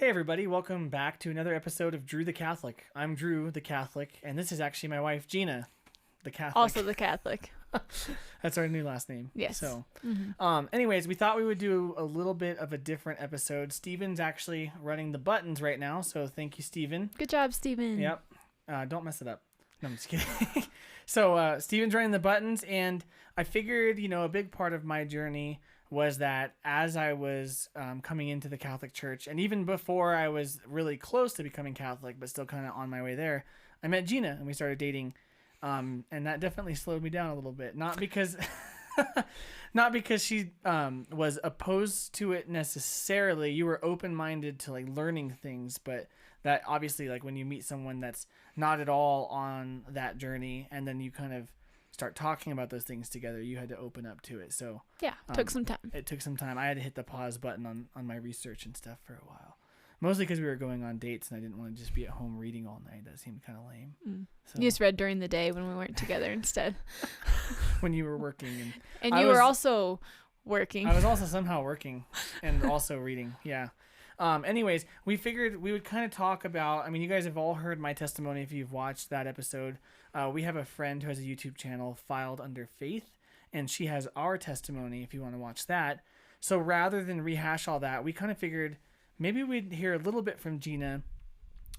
Hey everybody, welcome back to another episode of Drew the Catholic. I'm Drew the Catholic, and this is actually my wife Gina the Catholic. Also the Catholic. That's our new last name. Yes. So, anyways, we thought we would do a little bit of a different episode. Steven's actually running the buttons right now, so thank you, Steven. Good job, Steven. Yep. Don't mess it up. No, I'm just kidding. So, Steven's running the buttons, and I figured, a big part of my journey was that as I was coming into the Catholic Church, and even before I was really close to becoming Catholic, but still kind of on my way there, I met Gina, and we started dating. And that definitely slowed me down a little bit. Not because she was opposed to it necessarily. You were open-minded to like learning things, but that obviously, like when you meet someone that's not at all on that journey, and then you kind of start talking about those things together, you had to open up to it. So yeah, took some time. It took some time. I had to hit the pause button on my research and stuff for a while. Mostly because we were going on dates and I didn't want to just be at home reading all night. That seemed kind of lame. So, you just read during the day when we weren't together instead. When you were working. And you were also working. I was also somehow working and also reading. Yeah. Anyways, we figured we would kind of talk about, you guys have all heard my testimony if you've watched that episode. We have a friend who has a YouTube channel, Filed Under Faith, and she has our testimony if you want to watch that. So rather than rehash all that, we kind of figured maybe we'd hear a little bit from Gina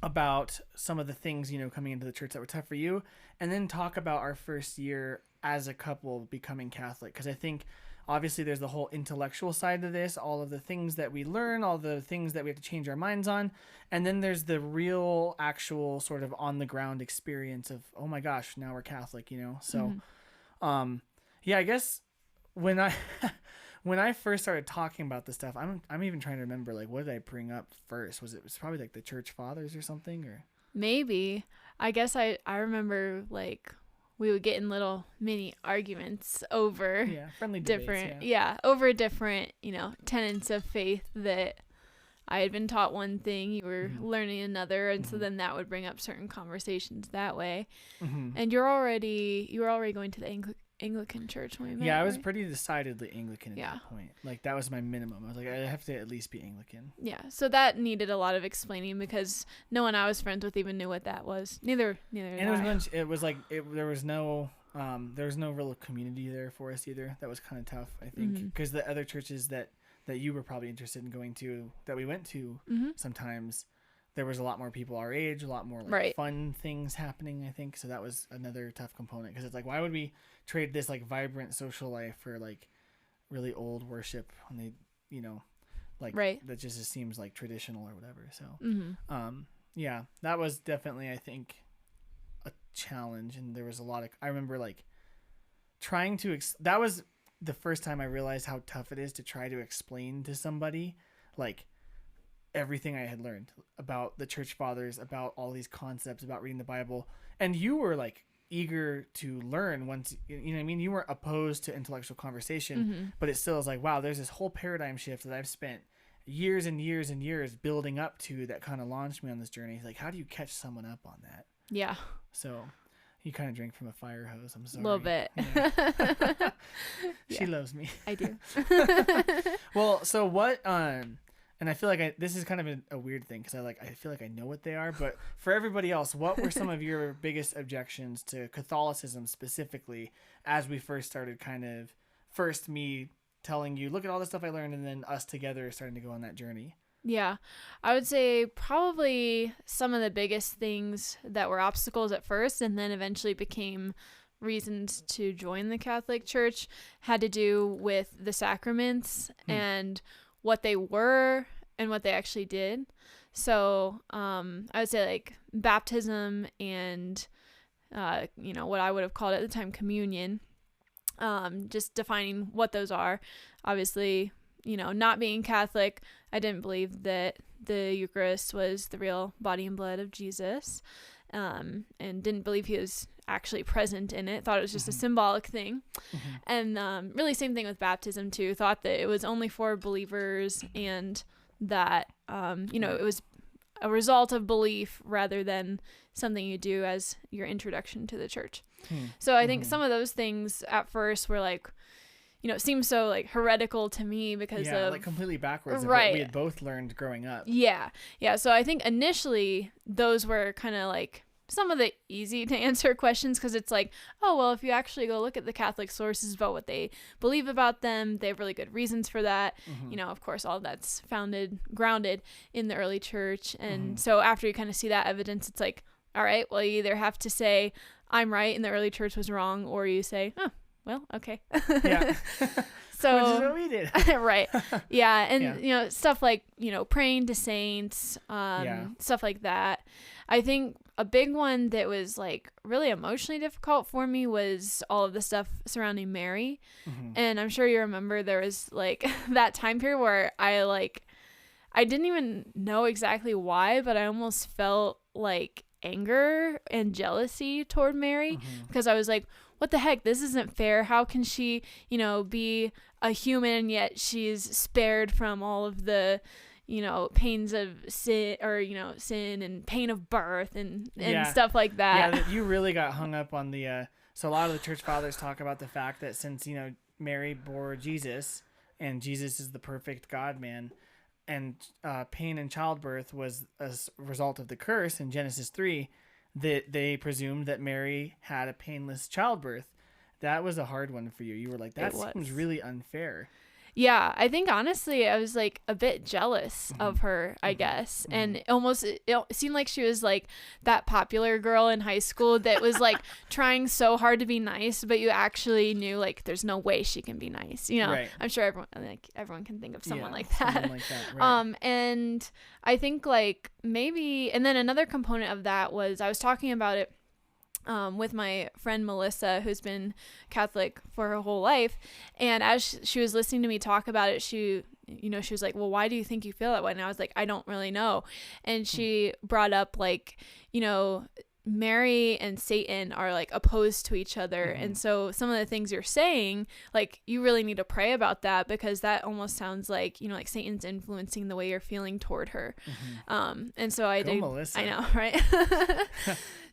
about some of the things, coming into the church that were tough for you, and then talk about our first year as a couple becoming Catholic. Because I think, obviously, there's the whole intellectual side of this, all of the things that we learn, all the things that we have to change our minds on. And then there's the real, actual sort of on-the-ground experience of, oh my gosh, now we're Catholic, So, yeah, I guess when I... When I first started talking about this stuff, I'm even trying to remember, like, what did I bring up first? Was it probably like the church fathers or something, or maybe. I guess I remember like we would get in little mini arguments over friendly different debates, over different tenets of faith that I had been taught one thing, you were learning another, and so then that would bring up certain conversations that way. And you were already going to the Anglican church when we met. Yeah, I was right? pretty decidedly Anglican at that point. Like, that was my minimum. I was like, I have to at least be Anglican. Yeah, so that needed a lot of explaining because no one I was friends with even knew what that was. Neither. And there was no real community there for us either. That was kind of tough, I think, because the other churches that you were probably interested in going to, that we went to, sometimes there was a lot more people our age, a lot more fun things happening, I think. So that was another tough component, because it's like, why would we trade this like vibrant social life for like really old worship when they, that just seems like traditional or whatever. So, yeah, that was definitely, I think, a challenge. And there was a lot of, I remember like trying to, that was the first time I realized how tough it is to try to explain to somebody like everything I had learned about the church fathers, about all these concepts, about reading the Bible. And you were like eager to learn once, you weren't opposed to intellectual conversation, but it still is like, wow, there's this whole paradigm shift that I've spent years and years and years building up to that kind of launched me on this journey. Like, how do you catch someone up on that? Yeah. So you kind of drink from a fire hose. I'm sorry. A little bit. Yeah. She loves me. I do. Well, so what, and I feel like this is kind of a weird thing, because I feel like I know what they are, but for everybody else, what were some of your biggest objections to Catholicism specifically as we first started first me telling you, look at all the stuff I learned, and then us together starting to go on that journey? Yeah, I would say probably some of the biggest things that were obstacles at first and then eventually became reasons to join the Catholic Church had to do with the sacraments and what they were and what they actually did. So I would say like baptism and what I would have called at the time communion, just defining what those are. Obviously, not being Catholic, I didn't believe that the Eucharist was the real body and blood of Jesus, and didn't believe he was actually present in it. Thought it was just a symbolic thing. And really same thing with baptism too. Thought that it was only for believers, and that it was a result of belief rather than something you do as your introduction to the church. So I think some of those things at first were like, seems so like heretical to me because of like completely backwards of right. what we had both learned growing up. Yeah. So I think initially those were kind of like some of the easy to answer questions, because it's like, oh, well, if you actually go look at the Catholic sources about what they believe about them, they have really good reasons for that. Of course, all that's grounded in the early church. And so after you kind of see that evidence, it's like, all right, well, you either have to say I'm right and the early church was wrong, or you say, oh, well, okay. Yeah. So, which is what we did. Right. Yeah. And, stuff like, praying to saints, stuff like that. I think a big one that was like really emotionally difficult for me was all of the stuff surrounding Mary. And I'm sure you remember there was like that time period where I didn't even know exactly why, but I almost felt like anger and jealousy toward Mary, because I was like, what the heck? This isn't fair. How can she, be a human, yet she's spared from all of the, pains of sin, or, sin and pain of birth and stuff like that. Yeah, you really got hung up on the, so a lot of the church fathers talk about the fact that since, Mary bore Jesus, and Jesus is the perfect God-man, and pain in childbirth was a result of the curse in Genesis 3, that they presumed that Mary had a painless childbirth. That was a hard one for you. You were like, that seems really unfair. Yeah, I think honestly I was like a bit jealous of her, I guess. And it seemed like she was like that popular girl in high school that was like trying so hard to be nice, but you actually knew like there's no way she can be nice. Right. I'm sure everyone can think of someone like that. Someone like that, right. And I think like maybe, and then another component of that was I was talking about it with my friend Melissa, who's been Catholic for her whole life. And as she was listening to me talk about it, she was like, well, why do you think you feel that way? And I was like, I don't really know. And she brought up like, Mary and Satan are like opposed to each other. And so some of the things you're saying, like you really need to pray about that, because that almost sounds like, like Satan's influencing the way you're feeling toward her. And so I did. Melissa. I know, right?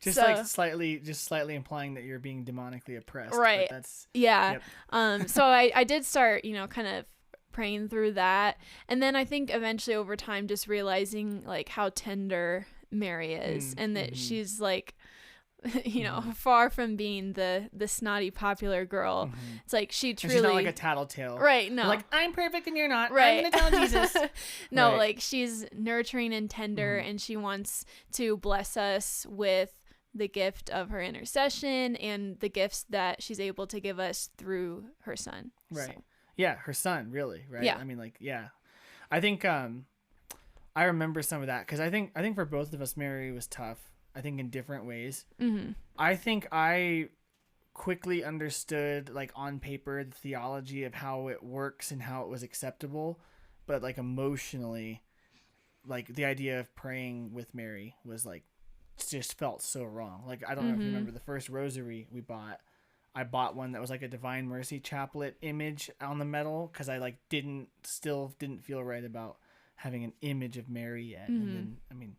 slightly implying that you're being demonically oppressed. Right. That's, yeah. Yep. So I did start, kind of praying through that. And then I think eventually over time, just realizing like how tender Mary is, and that she's like, far from being the snotty popular girl. It's like she truly, and she's not like a tattletale, right? No, like I'm perfect and you're not, right? I'm gonna tell Jesus. No, right. Like she's nurturing and tender, and she wants to bless us with the gift of her intercession and the gifts that she's able to give us through her son. Right. So. Yeah, her son, really, right? Yeah. I mean, like, yeah. I think I remember some of that, because I think for both of us, Mary was tough, I think in different ways. I think I quickly understood, like on paper, the theology of how it works and how it was acceptable, but like emotionally, like the idea of praying with Mary was like, just felt so wrong. Like, I don't know if you remember the first rosary we bought. I bought one that was like a Divine Mercy chaplet image on the metal, because I like didn't feel right about having an image of Mary yet. And then, I mean,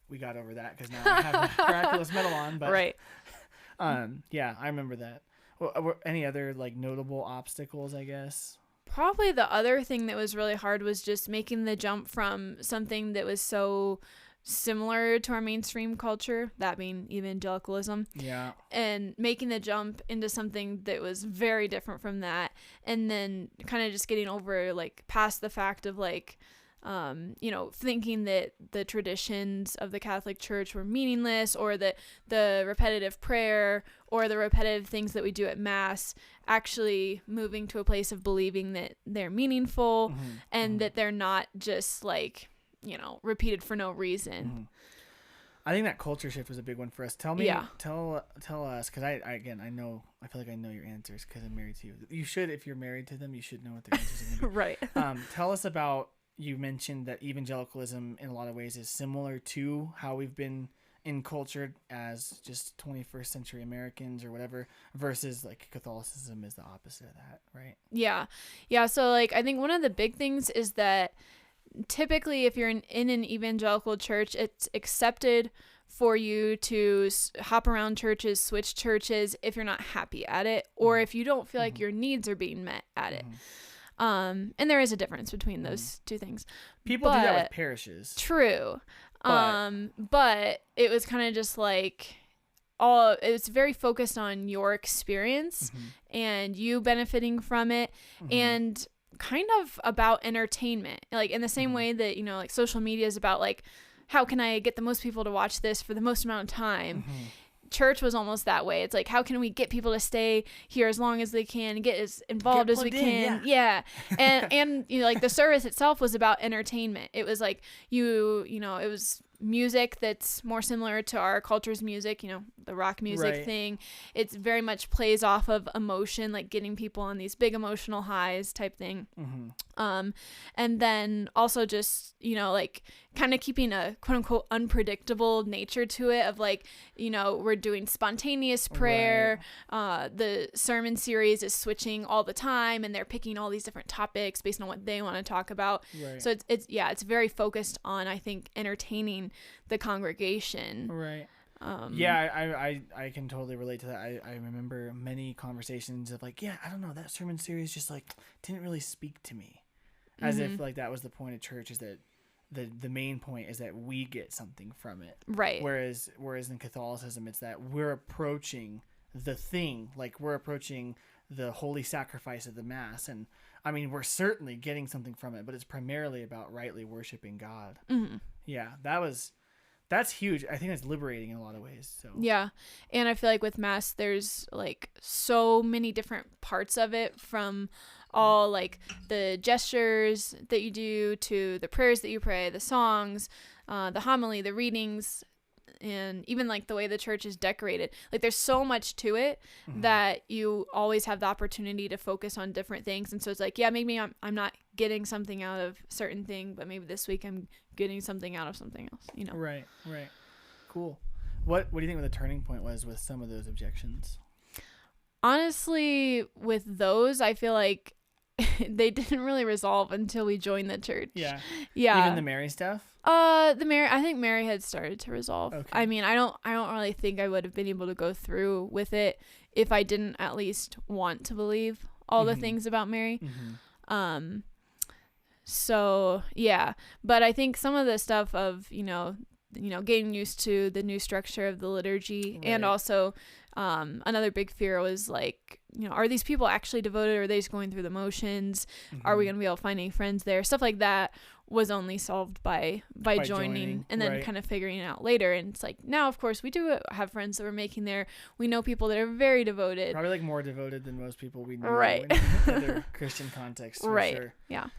we got over that because now I have a miraculous medal on. But right. Yeah, I remember that. Well, any other like notable obstacles, I guess? Probably the other thing that was really hard was just making the jump from something that was so similar to our mainstream culture, that being evangelicalism, and making the jump into something that was very different from that, and then kind of just getting over like past the fact of like thinking that the traditions of the Catholic Church were meaningless, or that the repetitive prayer or the repetitive things that we do at Mass, actually moving to a place of believing that they're meaningful and that they're not just like, repeated for no reason. I think that culture shift was a big one for us. Tell us, because I feel like I know your answers because I'm married to you. You should, if you're married to them, you should know what their answers are going to be. Right. Tell us about, you mentioned that evangelicalism in a lot of ways is similar to how we've been encultured as just 21st century Americans or whatever, versus like Catholicism is the opposite of that, right? Yeah. So like I think one of the big things is that typically if you're in an evangelical church, it's accepted for you to hop around churches, switch churches if you're not happy at it, or if you don't feel like your needs are being met at it. And there is a difference between those two things. People do that with parishes. True. But it was kind of just like it's very focused on your experience and you benefiting from it, and kind of about entertainment, like in the same way that, you know, like social media is about like, how can I get the most people to watch this for the most amount of time? Church was almost that way. It's like, how can we get people to stay here as long as they can, get as involved as we can? And you know, like the service itself was about entertainment. It was like you know, it was music that's more similar to our culture's music, you know, the rock music thing. It's very much plays off of emotion, like getting people on these big emotional highs type thing. And then also just, you know, like kind of keeping a quote unquote unpredictable nature to it, of like, you know, we're doing spontaneous prayer. The sermon series is switching all the time, and they're picking all these different topics based on what they want to talk about. So it's very focused on, I think, entertaining the congregation. I can totally relate to that. I remember many conversations of like, I don't know, that sermon series just like didn't really speak to me, as if like that was the point of church, is that the main point is that we get something from it, whereas in Catholicism it's that we're approaching the thing, like we're approaching the holy sacrifice of the Mass, and I mean, we're certainly getting something from it, but it's primarily about rightly worshiping God. That's huge. I think that's liberating in a lot of ways. So and I feel like with Mass, there's like so many different parts of it, from all like the gestures that you do to the prayers that you pray, the songs, the homily, the readings, and even like the way the church is decorated. Like there's so much to it that you always have the opportunity to focus on different things. And so it's like, maybe I'm not getting something out of certain thing, but maybe this week I'm getting something out of something else, you know? Right. Cool. What do you think the turning point was with some of those objections? Honestly, with those, I feel like they didn't really resolve until we joined the church. Yeah. Even the Mary stuff? I think Mary had started to resolve. Okay. I mean, I don't really think I would have been able to go through with it if I didn't at least want to believe all the things about Mary. So yeah, but I think some of the stuff of, you know, getting used to the new structure of the liturgy, and also another big fear was like, you know, are these people actually devoted, or are they just going through the motions? Are we going to be able to find any friends there? Stuff like that was only solved by joining, and then kind of figuring it out later. And it's like, now of course we do have friends that we're making there. We know people that are very devoted, probably like more devoted than most people we know in other Christian contexts, for sure. No,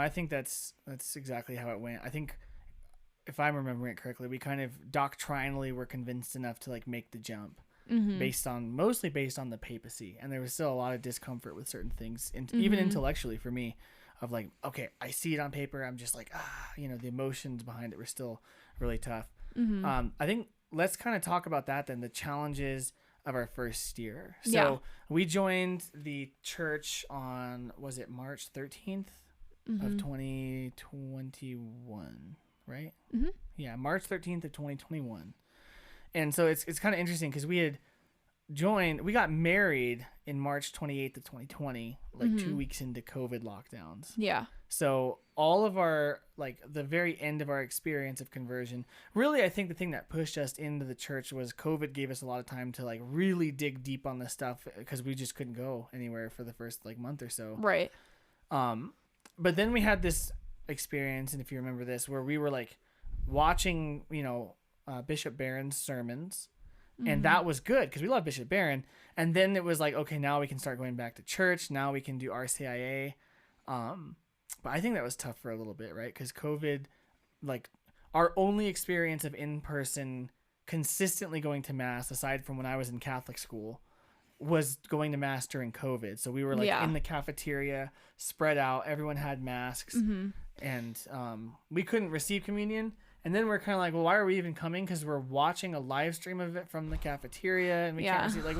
I think that's exactly how it went. I think, if I'm remembering it correctly, we kind of doctrinally were convinced enough to like make the jump, mostly based on the papacy, and there was still a lot of discomfort with certain things, even intellectually for me, of like, okay, I see it on paper, I'm just like, you know, the emotions behind it were still really tough. I think let's kind of talk about that then, the challenges of our first year. So we joined the church on, was it March 13th of 2021? Right? Yeah, March 13th of 2021. And so it's kind of interesting because we got married in March 28th of 2020, like 2 weeks into COVID lockdowns. Yeah. So all of our, like the very end of our experience of conversion, really, I think the thing that pushed us into the church was COVID gave us a lot of time to like really dig deep on this stuff, because we just couldn't go anywhere for the first like month or so. Right. But then we had this experience, and if you remember this, where we were like watching, you know, Bishop Barron's sermons, and that was good because we love Bishop Barron. And then it was like, okay, now we can start going back to church, now we can do RCIA. But I think that was tough for a little bit, right? Because COVID, like our only experience of in-person consistently going to Mass, aside from when I was in Catholic school, was going to Mass during COVID. So we were like in the cafeteria, spread out, everyone had masks, and we couldn't receive communion. And then we're kind of like, well, why are we even coming? Because we're watching a live stream of it from the cafeteria, and we can't receive, like,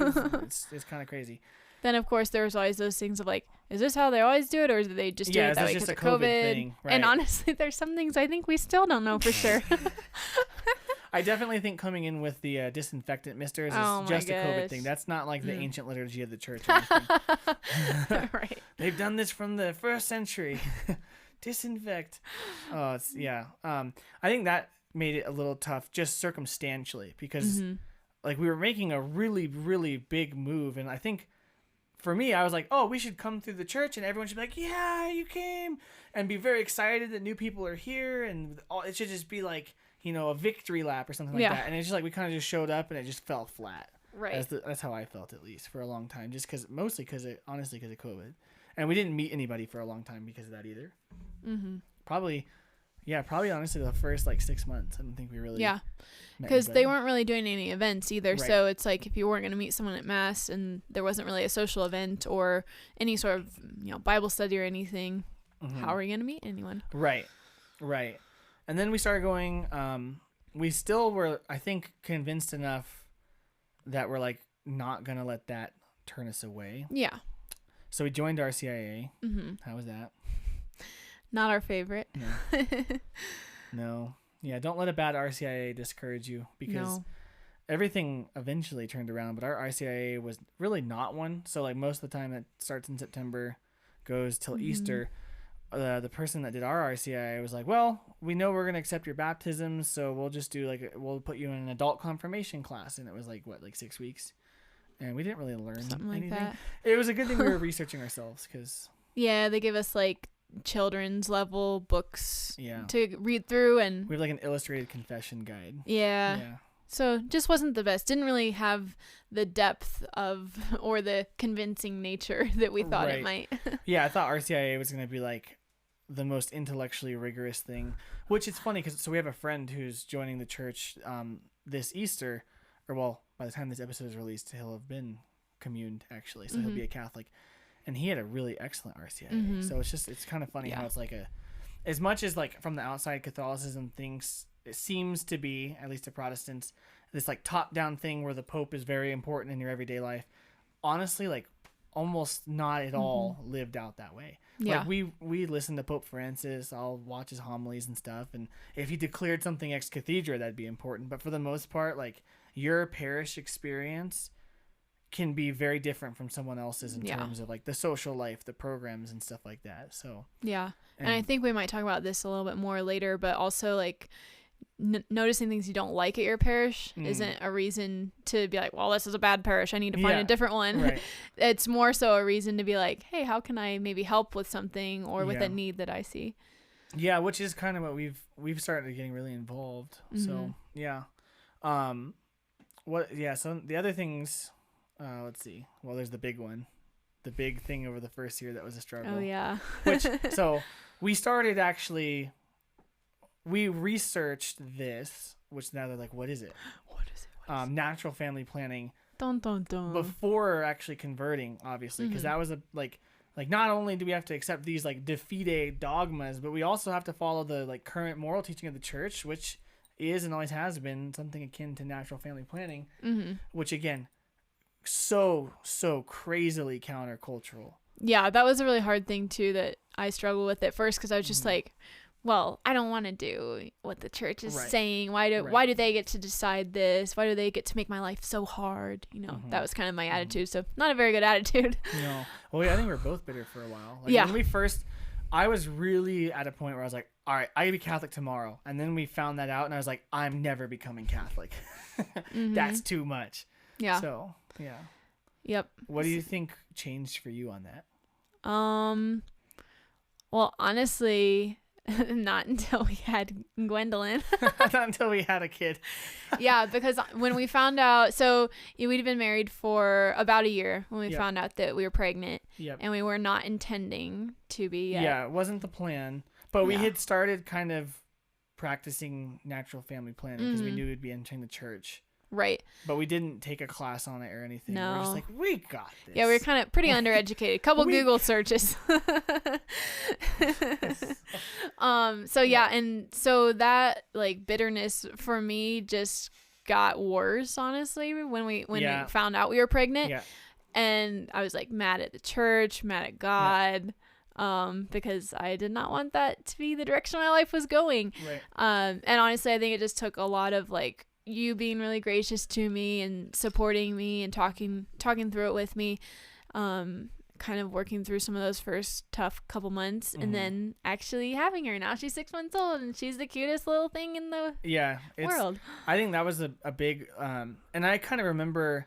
it's kind of crazy. Then of course there was always those things of like, is this how they always do it, or do they just do it that way because of COVID? Thing, right? And honestly, there's some things I think we still don't know for sure. I definitely think coming in with the disinfectant misters is just a COVID thing. That's not like the ancient liturgy of the church or anything. Right. They've done this from the 1st century. Disinfect. Oh, it's, yeah. I think that made it a little tough just circumstantially because like we were making a really, really big move. And I think for me, I was like, oh, we should come through the church and everyone should be like, yeah, you came, and be very excited that new people are here. And it should just be like, you know, a victory lap or something like that. And it's just like we kind of just showed up and it just fell flat. Right. That's how I felt, at least for a long time, just mostly because of COVID. And we didn't meet anybody for a long time because of that either. Probably honestly the first like 6 months. I don't think we really because they weren't really doing any events either. Right. So it's like if you weren't going to meet someone at mass and there wasn't really a social event or any sort of, you know, Bible study or anything, how are you going to meet anyone? Right. And then we started going, we still were, I think, convinced enough that we're like not going to let that turn us away. Yeah. So we joined RCIA. How was that? Not our favorite. No. Yeah, don't let a bad RCIA discourage you, because everything eventually turned around, but our RCIA was really not one. So like most of the time it starts in September, goes till Easter. The person that did our RCIA was like, well, we know we're going to accept your baptism, so we'll just do we'll put you in an adult confirmation class. And it was like 6 weeks. And we didn't really learn something anything. Like that. It was a good thing we were researching ourselves, because they gave us like children's level books to read through, and we have like an illustrated confession guide. So just wasn't the best. Didn't really have the depth of or the convincing nature that we thought it might. I thought RCIA was going to be like the most intellectually rigorous thing, which is funny because we have a friend who's joining the church this Easter, or well, by the time this episode is released, he'll have been communed actually, so he'll be a Catholic, and he had a really excellent RCIA. So it's kind of funny how it's like as much as like from the outside Catholicism thinks it seems to be, at least to Protestants, this like top down thing where the Pope is very important in your everyday life. Honestly, like almost not at all lived out that way. Like we listen to Pope Francis, I'll watch his homilies and stuff, and if he declared something ex cathedra, that'd be important. But for the most part, like your parish experience can be very different from someone else's in terms of like the social life, the programs and stuff like that. So and I think we might talk about this a little bit more later, but also like noticing things you don't like at your parish isn't a reason to be like, well, this is a bad parish, I need to find a different one. It's more so a reason to be like, hey, how can I maybe help with something or with a need that I see? Which is kind of what we've started getting really involved. So so the other things, let's see, well, there's the big one, the big thing over the first year that was a struggle. So we started actually, we researched this, which now they're like, what is it? What is it? Natural family planning. Dun, dun, dun. Before actually converting, obviously, because that was like not only do we have to accept these like de fide dogmas, but we also have to follow the like current moral teaching of the church, which is and always has been something akin to natural family planning, which again, so crazily countercultural. Yeah, that was a really hard thing too that I struggled with at first, because I was just like, well, I don't want to do what the church is saying. Why do they get to decide this? Why do they get to make my life so hard? You know, that was kind of my attitude. So not a very good attitude. No. Well, I think we were both bitter for a while. Like, when I was really at a point where I was like, all right, I gotta be Catholic tomorrow. And then we found that out and I was like, I'm never becoming Catholic. That's too much. Yeah. So, yeah. Yep. What do you think changed for you on that? Well, honestly, not until we had Gwendolyn. Not until we had a kid. Yeah, because when we found out, so we'd been married for about a year when we found out that we were pregnant. And we were not intending to be yet. Yeah, it wasn't the plan. But we had started kind of practicing natural family planning because we knew we'd be entering the church. Right. But we didn't take a class on it or anything. No. We were just like, we got this. Yeah, we were kind of pretty undereducated. Couple Google searches. And so that like bitterness for me just got worse, honestly, when we found out we were pregnant. Yeah. And I was like mad at the church, mad at God, because I did not want that to be the direction my life was going. Right. And honestly, I think it just took a lot of like you being really gracious to me and supporting me and talking through it with me, kind of working through some of those first tough couple months, and then actually having her. Now she's 6 months old and she's the cutest little thing in the world. I think that was a big, and I kind of remember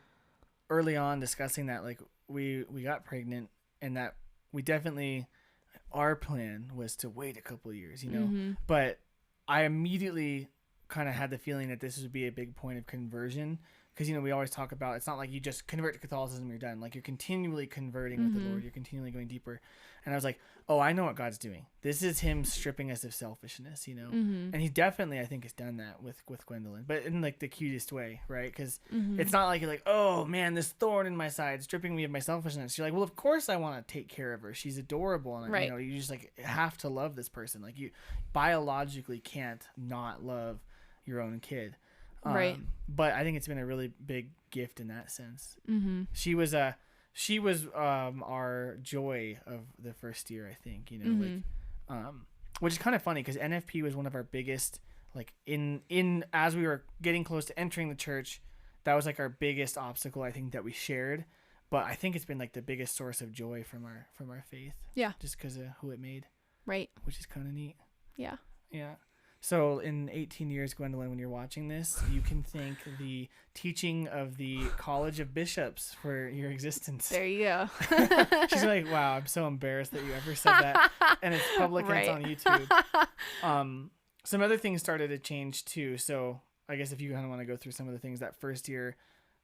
early on discussing that, like we got pregnant, and that we definitely, our plan was to wait a couple of years, but I immediately kind of had the feeling that this would be a big point of conversion. Because, we always talk about, it's not like you just convert to Catholicism, you're done. Like, you're continually converting with the Lord. You're continually going deeper. And I was like, oh, I know what God's doing. This is him stripping us of selfishness, And he definitely, I think, has done that with Gwendolyn. But in, like, the cutest way, right? Because it's not like you're like, oh, man, this thorn in my side stripping me of my selfishness. You're like, well, of course I want to take care of her. She's adorable. And, right. You just, like, have to love this person. Like, you biologically can't not love your own kid. Right. But I think it's been a really big gift in that sense. She was our joy of the first year, I think, which is kind of funny because NFP was one of our biggest, like in as we were getting close to entering the church, that was like our biggest obstacle, I think, that we shared. But I think it's been like the biggest source of joy from our faith. Yeah. Just because of who it made. Right. Which is kind of neat. Yeah. Yeah. So in 18 years, Gwendolyn, when you're watching this, you can thank the teaching of the College of Bishops for your existence. There you go. She's like, wow, I'm so embarrassed that you ever said that. And it's public and it's on YouTube. Some other things started to change too. So I guess if you kind of want to go through some of the things that first year,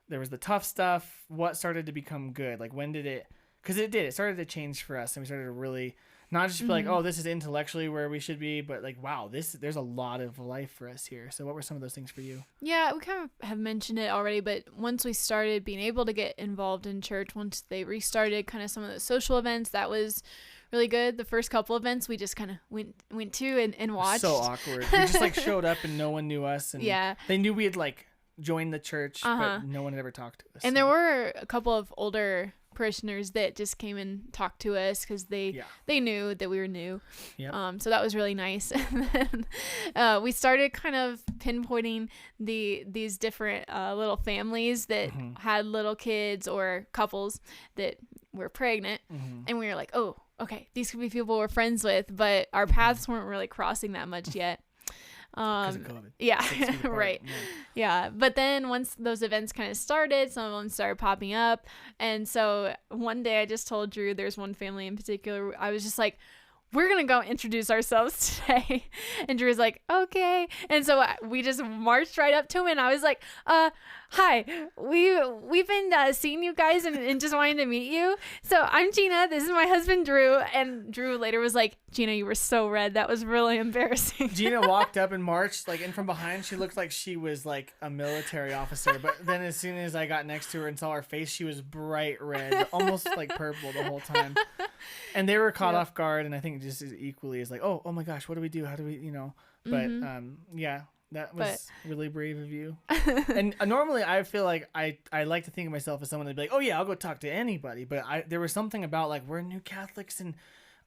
there was the tough stuff. What started to become good? Like when did it, because it did, it started to change for us, and we started to really not just be like, oh, this is intellectually where we should be, but like, wow, there's a lot of life for us here. So what were some of those things for you? Yeah, we kind of have mentioned it already, but once we started being able to get involved in church, once they restarted kind of some of the social events, that was really good. The first couple events we just kind of went to and watched. So awkward. We just like showed up and no one knew us, and they knew we had like joined the church, but no one had ever talked to us. And there were a couple of older parishioners that just came and talked to us because they knew that we were new. So that was really nice. And then we started kind of pinpointing these different little families that had little kids or couples that were pregnant, and we were like, oh, okay, these could be people we're friends with, but our paths weren't really crossing that much yet. Because of COVID. Yeah, right. Yeah. But then once those events kind of started, some of them started popping up. And so one day I just told Drew, there's one family in particular, I was just like, we're going to go introduce ourselves today. And Drew was like, okay. And so we just marched right up to him, and I was like, hi, we've been seeing you guys and just wanting to meet you. So I'm Gina. This is my husband, Drew. And Drew later was like, Gina, you were so red. That was really embarrassing. Gina walked up and marched, like, and from behind, she looked like she was like a military officer. But then as soon as I got next to her and saw her face, she was bright red, almost like purple the whole time. And they were caught off guard, and I think just as equally as like, oh my gosh, what do we do? How do we, But that was really brave of you. And normally I feel like I like to think of myself as someone that'd be like, oh yeah, I'll go talk to anybody. But there was something about like, we're new Catholics and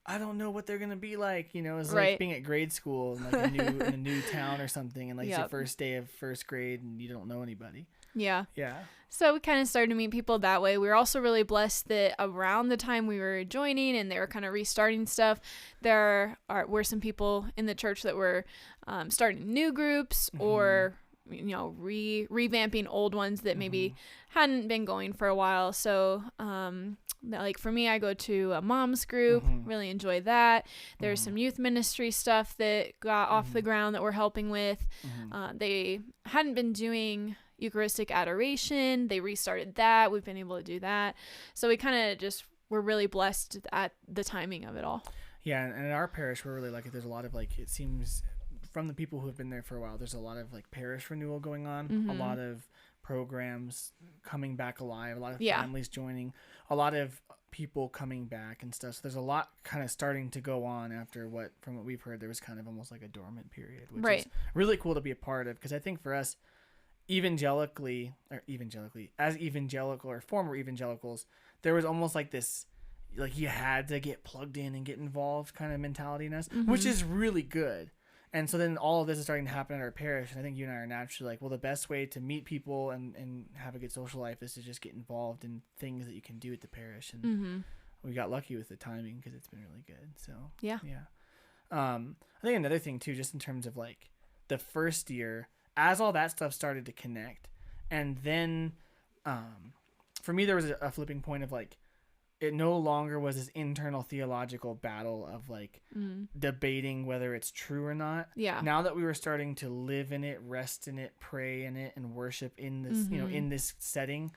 I don't know what they're gonna be like. It's like being at grade school and like in a new town or something, and like it's your first day of first grade and you don't know anybody. Yeah. So we kind of started to meet people that way. We were also really blessed that around the time we were joining and they were kind of restarting stuff, were some people in the church that were starting new groups or revamping old ones that maybe hadn't been going for a while. So like for me, I go to a mom's group, really enjoy that. There's some youth ministry stuff that got off the ground that we're helping with. They hadn't been doing Eucharistic adoration. They restarted that. We've been able to do that. So we kind of just were really blessed at the timing of it all. Yeah, and in our parish, we're really lucky. There's a lot of like, it seems from the people who have been there for a while, there's a lot of like parish renewal going on, a lot of programs coming back alive, a lot of families joining, a lot of people coming back and stuff. So there's a lot kind of starting to go on after from what we've heard, there was kind of almost like a dormant period, which is really cool to be a part of. Because I think for us, as evangelical or former evangelicals, there was almost like this, like you had to get plugged in and get involved kind of mentality in us, which is really good. And so then all of this is starting to happen at our parish. And I think you and I are naturally like, well, the best way to meet people and have a good social life is to just get involved in things that you can do at the parish. And we got lucky with the timing because it's been really good. So yeah. I think another thing too, just in terms of like the first year, as all that stuff started to connect, and then for me there was a flipping point of like, it no longer was this internal theological battle of like debating whether it's true or not. Yeah. Now that we were starting to live in it, rest in it, pray in it, and worship in this, in this setting,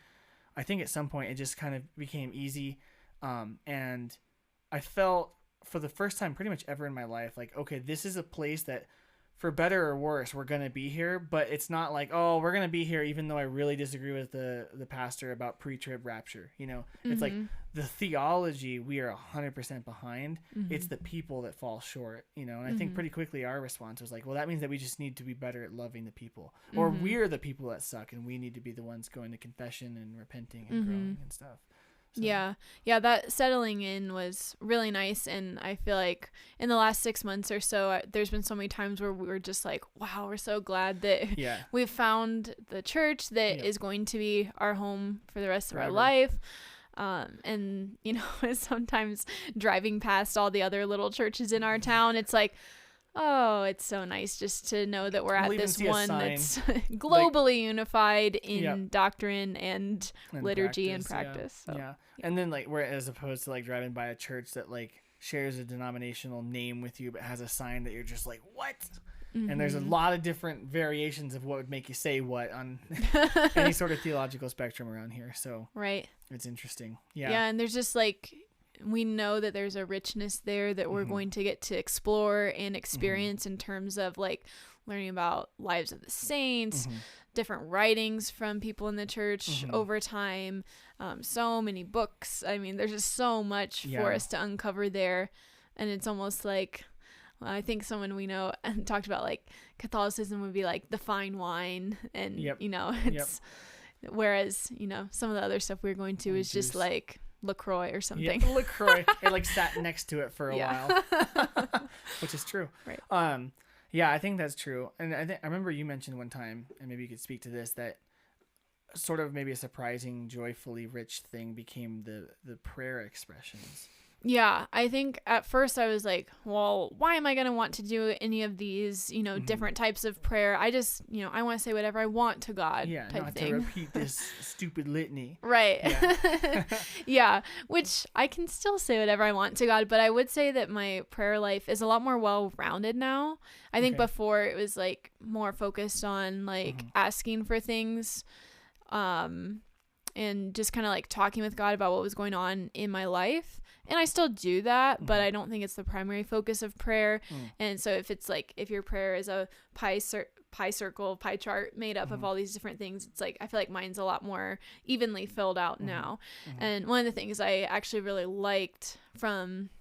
I think at some point it just kind of became easy. And I felt for the first time pretty much ever in my life, like, okay, this is a place that for better or worse, we're going to be here, but it's not like, oh, we're going to be here even though I really disagree with the pastor about pre-trib rapture. It's like the theology we are 100% behind. It's the people that fall short, and I think pretty quickly our response was like, well, that means that we just need to be better at loving the people, or we're the people that suck and we need to be the ones going to confession and repenting and growing and stuff. So. Yeah, that settling in was really nice, and I feel like in the last 6 months or so, there's been so many times where we were just like, wow, we're so glad that we've found the church that is going to be our home for the rest of our life. And, sometimes driving past all the other little churches in our town, it's like, oh, it's so nice just to know that we're at this one that's globally unified in doctrine and liturgy and practice. Yeah. So. Yeah. And then like we're as opposed to like driving by a church that like shares a denominational name with you but has a sign that you're just like, what? And there's a lot of different variations of what would make you say what on any sort of theological spectrum around here. So it's interesting. Yeah, and there's just like, we know that there's a richness there that we're going to get to explore and experience in terms of like learning about lives of the saints, different writings from people in the church over time, so many books. I mean, there's just so much for us to uncover there. And it's almost like, I think someone we know talked about like Catholicism would be like the fine wine, and it's whereas some of the other stuff we're going to is just like LaCroix or something. Yeah, LaCroix. It like sat next to it for a while, which is true. Right. I think that's true. And I remember you mentioned one time, and maybe you could speak to this, that sort of maybe a surprising, joyfully rich thing became the prayer expressions. Yeah, I think at first I was like, well, why am I going to want to do any of these, different types of prayer? I just, I want to say whatever I want to God type thing. To repeat this stupid litany. Right. Yeah, which I can still say whatever I want to God, but I would say that my prayer life is a lot more well-rounded now. I think before it was like more focused on like asking for things, and just kind of like talking with God about what was going on in my life. And I still do that, but I don't think it's the primary focus of prayer. And so if it's like, if your prayer is a pie chart made up of all these different things, it's like, I feel like mine's a lot more evenly filled out now. And one of the things I actually really liked from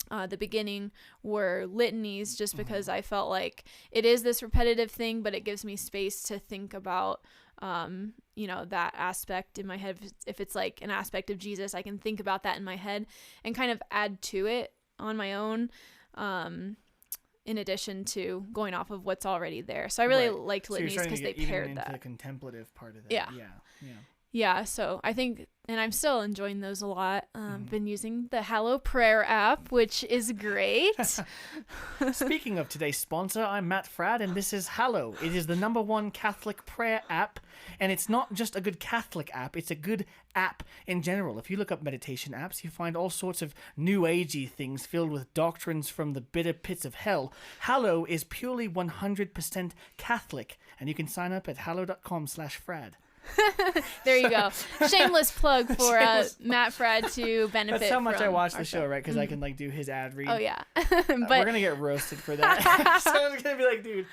the beginning were litanies, just because I felt like it is this repetitive thing, but it gives me space to think about that aspect in my head. If it's like an aspect of Jesus, I can think about that in my head and kind of add to it on my own, in addition to going off of what's already there. So I really liked litanies because they paired that. The contemplative part of that. Yeah, so I think, and I'm still enjoying those a lot. Been using the Hallow Prayer app, which is great. Speaking of today's sponsor, I'm Matt Fradd, and this is Hallow. It is the #1 Catholic prayer app, and it's not just a good Catholic app, it's a good app in general. If you look up meditation apps, you find all sorts of new agey things filled with doctrines from the bitter pits of hell. Hallow is purely 100% Catholic, and you can sign up at hallow.com/Fradd. There you go. Shameless plug for Matt Fradd to benefit. That's how much I watch our the show, right? Because I can like do his ad read. Oh yeah. But we're gonna get roasted for that. Someone's gonna be like, dude.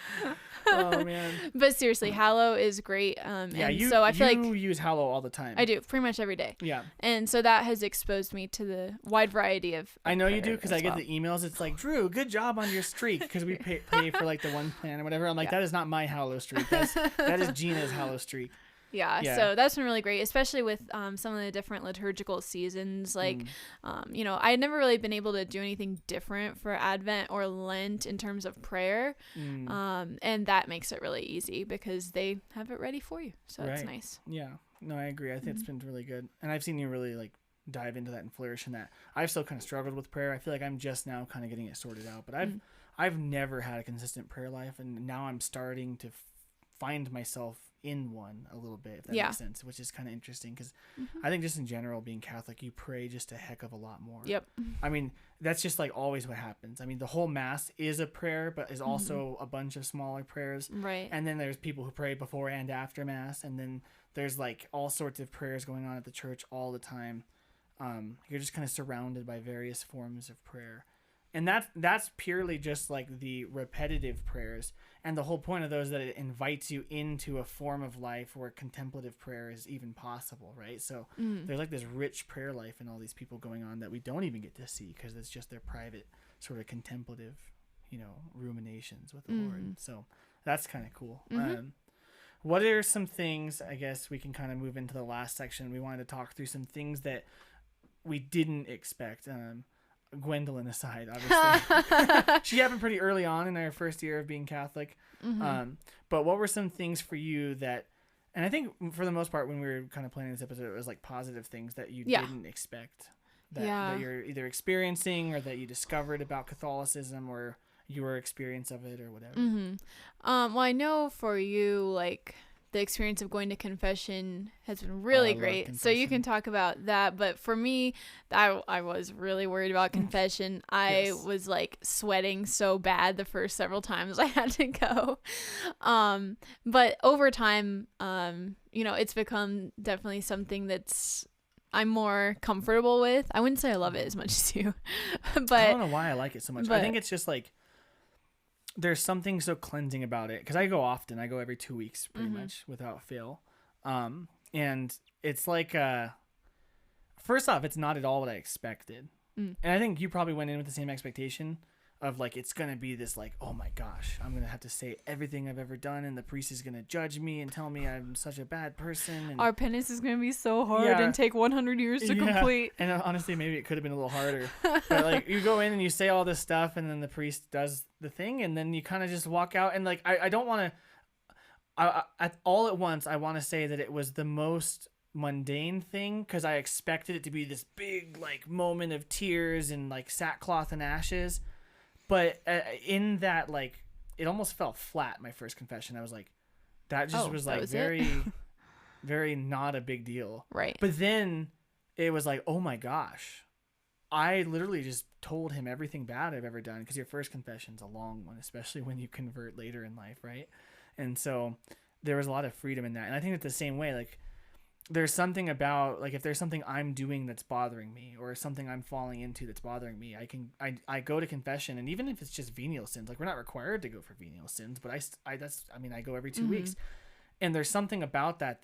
Oh man. But seriously, Hallow is great. So I feel like you use Hallow all the time. I do, pretty much every day. Yeah. And so that has exposed me to the wide variety of I know you do, because I get the emails. It's like, Drew, good job on your streak, because we pay for like the one plan or whatever. I'm like, that is not my Hallow streak. That is Gina's Hallow streak. Yeah, so that's been really great, especially with some of the different liturgical seasons. Like, I had never really been able to do anything different for Advent or Lent in terms of prayer. And that makes it really easy because they have it ready for you. So it's nice. Yeah, no, I agree. I think it's been really good. And I've seen you really like dive into that and flourish in that. I've still kind of struggled with prayer. I feel like I'm just now kind of getting it sorted out. But I've never had a consistent prayer life. And now I'm starting to find myself in one a little bit, if that makes sense, which is kind of interesting because I think just in general, being Catholic, you pray just a heck of a lot more. Yep. I mean, that's just like always what happens. I mean, the whole Mass is a prayer, but is also a bunch of smaller prayers. Right. And then there's people who pray before and after Mass, and then there's like all sorts of prayers going on at the church all the time. You're just kind of surrounded by various forms of prayer. And that's purely just like the repetitive prayers. And the whole point of those is that it invites you into a form of life where contemplative prayer is even possible, right? So there's like this rich prayer life in all these people going on that we don't even get to see because it's just their private sort of contemplative, ruminations with the Lord. So that's kind of cool. What are some things, I guess we can kind of move into the last section. We wanted to talk through some things that we didn't expect. Gwendolyn aside, obviously. She happened pretty early on in our first year of being Catholic. But what were some things for you that, and I think for the most part when we were kind of planning this episode, it was like positive things that you didn't expect that you're either experiencing or that you discovered about Catholicism or your experience of it or whatever. Well, I know for you, like, the experience of going to confession has been really great. So you can talk about that. But for me, I was really worried about confession. I was like sweating so bad the first several times I had to go. But over time, it's become definitely something that's I'm more comfortable with. I wouldn't say I love it as much as you, but I don't know why I like it so much. I think it's just like, there's something so cleansing about it because I go often. I go every 2 weeks pretty much without fail. And it's like, first off, it's not at all what I expected. And I think you probably went in with the same expectation of like, it's going to be this like, oh my gosh, I'm going to have to say everything I've ever done. And the priest is going to judge me and tell me I'm such a bad person. And our penance is going to be so hard and take 100 years to complete. And honestly, maybe it could have been a little harder. But like, you go in and you say all this stuff and then the priest does the thing. And then you kind of just walk out. And like, I don't want to, all at once, I want to say that it was the most mundane thing because I expected it to be this big like moment of tears and like sackcloth and ashes. But in that, like, it almost fell flat, my first confession. I was like, that just was like very, very not a big deal. Right. But then it was like, oh my gosh. I literally just told him everything bad I've ever done because your first confession's a long one, especially when you convert later in life, right? And so there was a lot of freedom in that. And I think it's the same way, like, there's something about like if there's something I'm doing that's bothering me or something I'm falling into that's bothering me, I go to confession, and even if it's just venial sins, like we're not required to go for venial sins, but I go every 2 weeks, and there's something about that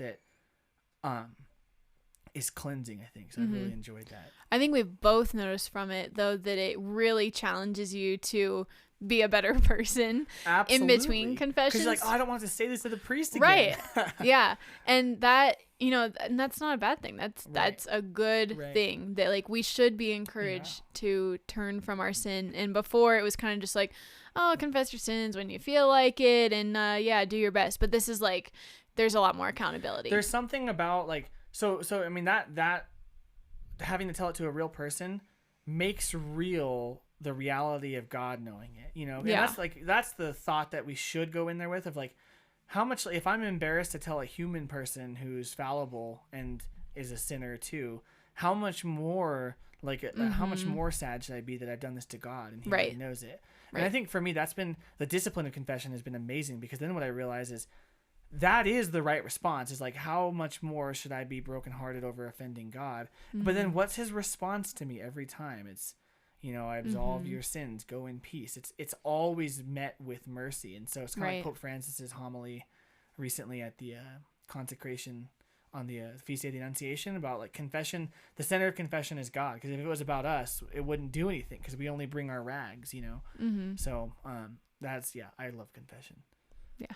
is cleansing, I think. So I really enjoyed that. I think we've both noticed from it though that it really challenges you to be a better person. Absolutely. In between confessions. Because you're like, oh, I don't want to say this to the priest again. Right. Yeah. And that, and that's not a bad thing. That's a good thing that like we should be encouraged to turn from our sin. And before it was kind of just like, oh, confess your sins when you feel like it. And do your best. But this is like, there's a lot more accountability. There's something about like, so I mean that having to tell it to a real person makes real the reality of God knowing it, and that's the thought that we should go in there with, of like, how much, if I'm embarrassed to tell a human person who's fallible and is a sinner too, how much more how much more sad should I be that I've done this to God and he already knows it. And I think for me, that's been the discipline of confession has been amazing, because then what I realize is that is the right response. Is like, how much more should I be brokenhearted over offending God? But then what's his response to me every time? It's, I absolve your sins, go in peace. It's always met with mercy. And so it's kind of like Pope Francis's homily recently at the consecration on the Feast Day of the Annunciation about like confession. The center of confession is God, because if it was about us, it wouldn't do anything, because we only bring our rags, So that's, I love confession. Yeah.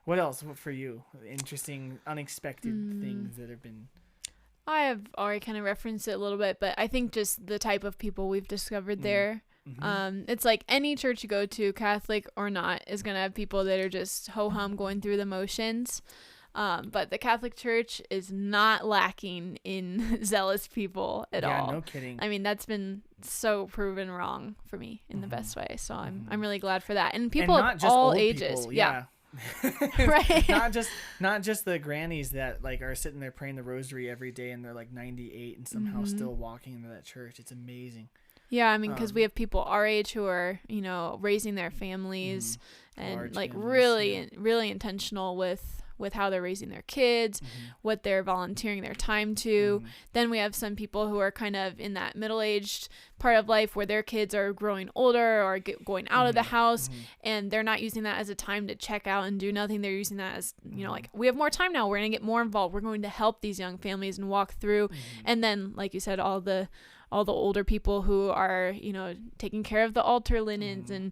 What else for you? Interesting, unexpected things that have been. I have already kind of referenced it a little bit, but I think just the type of people we've discovered there. It's like any church you go to, Catholic or not, is going to have people that are just ho-hum going through the motions. But the Catholic Church is not lacking in zealous people at all. Yeah, no kidding. I mean, that's been so proven wrong for me in the best way. So I'm really glad for that. And people of all ages. People, yeah. Right. Not just the grannies that like are sitting there praying the rosary every day and they're like 98 and somehow still walking into that church. It's amazing. Yeah, I mean, because we have people our age who are, raising their families and like families, really intentional with how they're raising their kids, what they're volunteering their time to. Then we have some people who are kind of in that middle-aged part of life where their kids are growing older or going out of the house, and they're not using that as a time to check out and do nothing. They're using that as, like, we have more time now. We're going to get more involved. We're going to help these young families and walk through. And then, like you said, all the older people who are, taking care of the altar linens and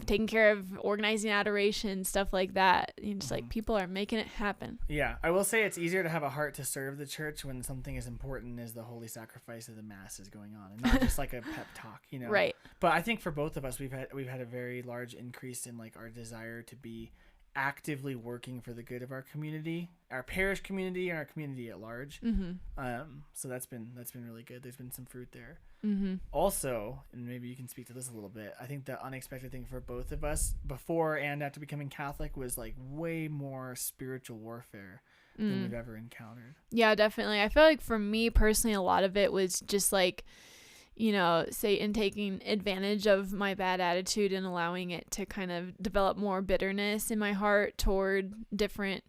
taking care of organizing adoration, stuff like that. Just like people are making it happen. Yeah. I will say it's easier to have a heart to serve the church when something as important as the holy sacrifice of the Mass is going on, and not just like a pep talk, Right. But I think for both of us, we've had a very large increase in like our desire to be actively working for the good of our community, our parish community, and our community at large. So that's been really good. There's been some fruit there. Also, and maybe you can speak to this a little bit, I think the unexpected thing for both of us before and after becoming Catholic was like way more spiritual warfare than we've ever encountered. Yeah, definitely. I feel like for me personally, a lot of it was just like, Satan taking advantage of my bad attitude and allowing it to kind of develop more bitterness in my heart toward different,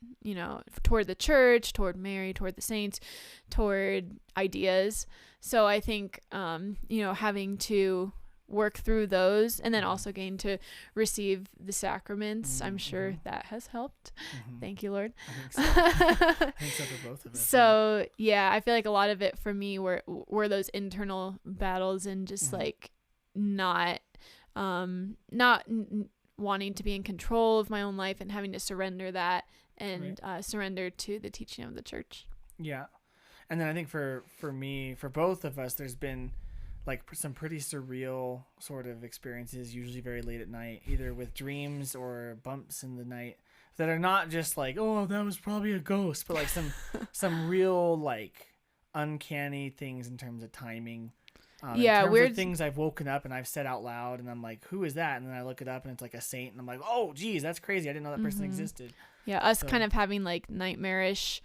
toward the church, toward Mary, toward the saints, toward ideas. So I think, having to work through those and then also getting to receive the sacraments, I'm sure that has helped. Thank you, Lord. I think so for both of us. So I feel like a lot of it for me were those internal battles and just like not wanting to be in control of my own life and having to surrender that and surrender to the teaching of the church. Yeah. And then I think for me, for both of us, there's been like some pretty surreal sort of experiences, usually very late at night, either with dreams or bumps in the night that are not just like, oh, that was probably a ghost, but like some real like uncanny things in terms of timing. Weird things I've woken up and I've said out loud and I'm like, who is that? And then I look it up and it's like a saint and I'm like, oh geez, that's crazy. I didn't know that person existed. Yeah. Us kind of having like nightmarish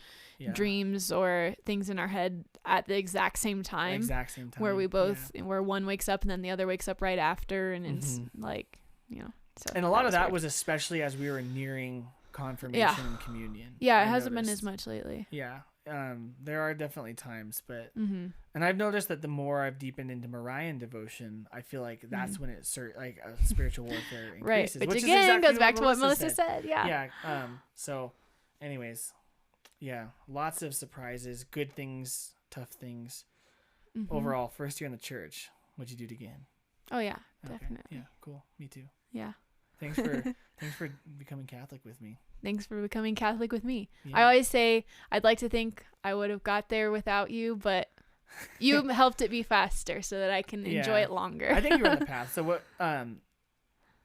dreams or things in our head at the exact same time where we both where one wakes up and then the other wakes up right after, and it's like so and a lot of that was especially as we were nearing confirmation and communion. It hasn't been as much lately. There are definitely times, but and I've noticed that the more I've deepened into Marian devotion, I feel like that's when it's like a spiritual warfare increases, which again exactly goes back to what Melissa said. So anyways, lots of surprises, good things, tough things. Overall, first year in the church, what'd you do again? Oh yeah, definitely. Yeah, cool. Me too. Yeah. Thanks for becoming Catholic with me. Thanks for becoming Catholic with me. I always say I'd like to think I would have got there without you, but you helped it be faster so that I can enjoy it longer. I think you were on the path. So what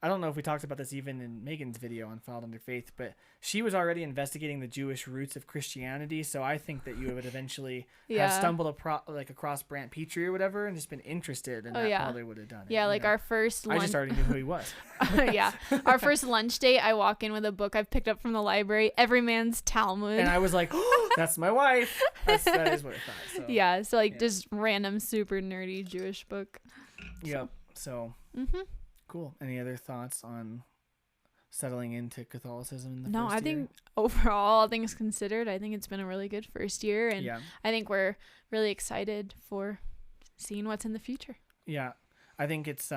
I don't know if we talked about this even in Megan's video on Filed Under Faith, but she was already investigating the Jewish roots of Christianity. So I think that you would eventually have stumbled across Brant Petrie or whatever and just been interested, and that probably would have done it. Yeah, like our first I just already knew who he was. Our first lunch date, I walk in with a book I've picked up from the library, Every Man's Talmud. And I was like, oh, that's my wife. That is what I thought. So. Just random super nerdy Jewish book. Yep. So... Cool. Any other thoughts on settling into Catholicism in the No, first I year? think overall, all things considered, I think it's been a really good first year, and I think we're really excited for seeing what's in the future. Yeah, I think it's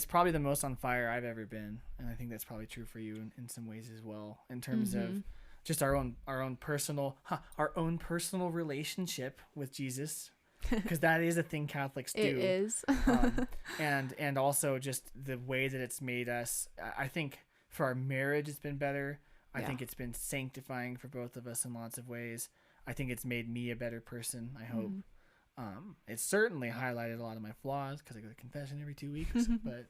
probably the most on fire I've ever been, and I think that's probably true for you in some ways as well, in terms of just our own personal relationship with Jesus, because that is a thing Catholics do. It is. and also just the way that it's made us. I think for our marriage, it's been better. I think it's been sanctifying for both of us in lots of ways. I think it's made me a better person, I hope. It's certainly highlighted a lot of my flaws because I go to confession every 2 weeks. But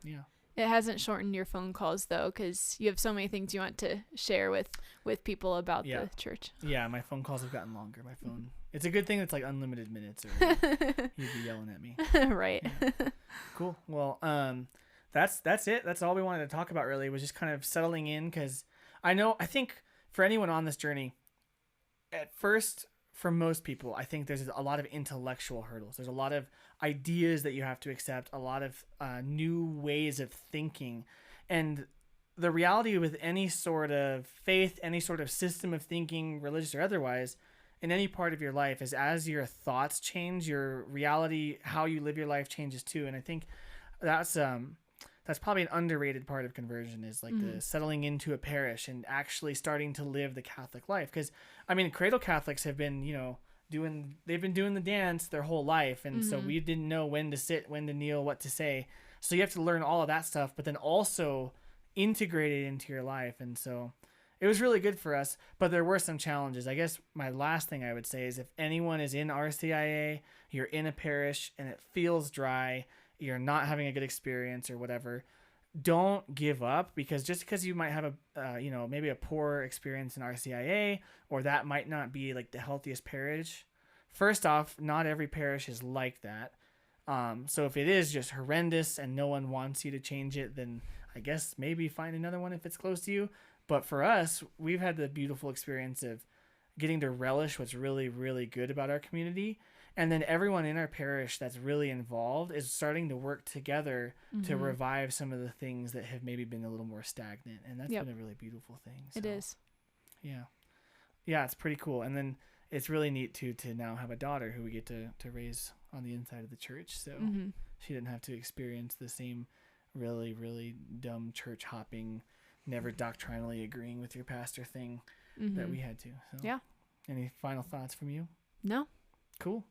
yeah. It hasn't shortened your phone calls though, because you have so many things you want to share with people about the church. Yeah, my phone calls have gotten longer. My phone. It's a good thing it's like unlimited minutes, or you'd be yelling at me. Right. Yeah. Cool. Well, that's it. That's all we wanted to talk about. Really, was just kind of settling in, because I think for anyone on this journey, at first, for most people, I think there's a lot of intellectual hurdles. There's a lot of ideas that you have to accept, a lot of new ways of thinking. And the reality with any sort of faith, any sort of system of thinking, religious or otherwise, in any part of your life, is as your thoughts change, your reality, how you live your life changes too. And I think that's probably an underrated part of conversion, is like the settling into a parish and actually starting to live the Catholic life. Because I mean, cradle Catholics have been, they've been doing the dance their whole life. And so we didn't know when to sit, when to kneel, what to say. So you have to learn all of that stuff, but then also integrate it into your life. And so it was really good for us, but there were some challenges. I guess my last thing I would say is, if anyone is in RCIA, you're in a parish and it feels dry, you're not having a good experience or whatever, don't give up, because just because you might have maybe a poor experience in RCIA, or that might not be like the healthiest parish. First off, not every parish is like that. So if it is just horrendous and no one wants you to change it, then I guess maybe find another one if it's close to you. But for us, we've had the beautiful experience of getting to relish what's really, really good about our community. And then everyone in our parish that's really involved is starting to work together to revive some of the things that have maybe been a little more stagnant. And that's been a really beautiful thing. So, it is. Yeah. Yeah, it's pretty cool. And then it's really neat to now have a daughter who we get to raise on the inside of the church. So she didn't have to experience the same really, really dumb church hopping, never doctrinally agreeing with your pastor thing that we had to. So, yeah. Any final thoughts from you? No. Cool.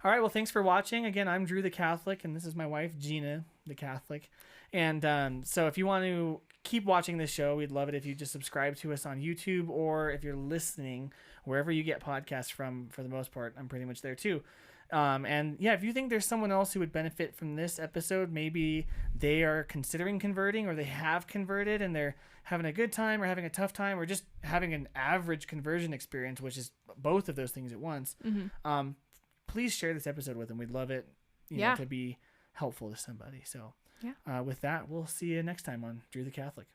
All right. Well, thanks for watching. Again, I'm Drew the Catholic, and this is my wife, Gina the Catholic. And so if you want to keep watching this show, we'd love it if you just subscribe to us on YouTube, or if you're listening wherever you get podcasts from. For the most part, I'm pretty much there too. And yeah, if you think there's someone else who would benefit from this episode, maybe they are considering converting, or they have converted and they're having a good time or having a tough time, or just having an average conversion experience, which is both of those things at once, please share this episode with them. We'd love it to be helpful to somebody. So with that, we'll see you next time on Drew the Catholic.